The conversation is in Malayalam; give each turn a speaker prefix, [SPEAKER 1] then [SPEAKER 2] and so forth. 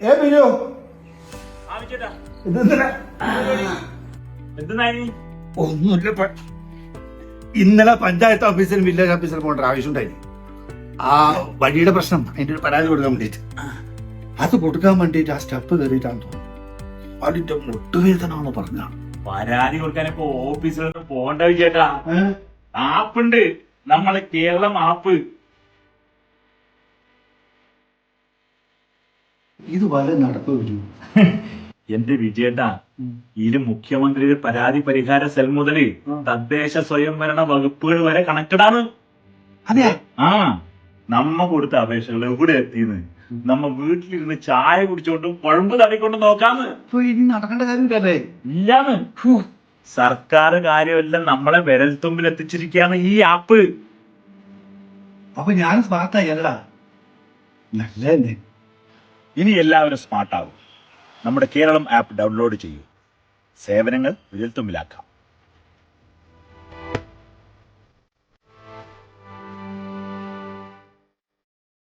[SPEAKER 1] ബിജു ഒന്നുമില്ല. ഇന്നലെ പഞ്ചായത്ത് ഓഫീസിലും വില്ലേജ് ഓഫീസിലും പോകേണ്ട ആവശ്യമുണ്ടായി. ആ വഴിയുടെ പ്രശ്നം അതിന്റെ ഒരു പരാതി കൊടുക്കാൻ വേണ്ടിട്ട് അത് കൊടുക്കാൻ വേണ്ടിട്ട് ആ സ്റ്റെപ്പ് കയറിയിട്ടാന്ന് തോന്നുന്നു. അതിന്റെ മുട്ടുവേദനാണെന്ന് പറഞ്ഞ
[SPEAKER 2] പരാതി കൊടുക്കാൻ ഇപ്പൊ ഓഫീസിലൊന്നും പോകണ്ട ചേട്ടാ. ആപ്പുണ്ട്, നമ്മളെ കേരളം ആപ്പ്.
[SPEAKER 1] ഇത് വളരെ നടപ്പ് വരും.
[SPEAKER 2] എന്റെ വിജയേട്ടാ, ഇതില് മുഖ്യമന്ത്രിയുടെ പരാതി പരിഹാര സെൽ മുതല് തദ്ദേശ സ്വയംഭരണ വകുപ്പുകൾ വരെ കണക്റ്റഡ് ആണ്.
[SPEAKER 1] അതെ.
[SPEAKER 2] ആ നമ്മ കൊടുത്ത അപേക്ഷകൾ എവിടെ എത്തിന്ന് നമ്മ വീട്ടിലിരുന്ന് ചായ കുടിച്ചോണ്ടും കുഴമ്പ് തടിക്കൊണ്ടും നോക്കാന്ന്.
[SPEAKER 1] ഇനി നടക്കേണ്ട കാര്യമില്ലല്ലേ?
[SPEAKER 2] ഇല്ലാന്ന്. സർക്കാർ കാര്യമെല്ലാം നമ്മളെ വിരൽത്തുമ്പിൽ എത്തിച്ചിരിക്കുകയാണ് ഈ ആപ്പ്.
[SPEAKER 1] അപ്പൊ ഞാൻ സ്മാർട്ടായി അല്ല? നല്ലേ.
[SPEAKER 2] ഇനി എല്ലാവരും സ്മാർട്ടാകും. നമ്മുടെ കേരളം ആപ്പ് ഡൗൺലോഡ് ചെയ്യൂ. സേവനങ്ങൾ വിരൽത്തുമ്പിലാക്കാം.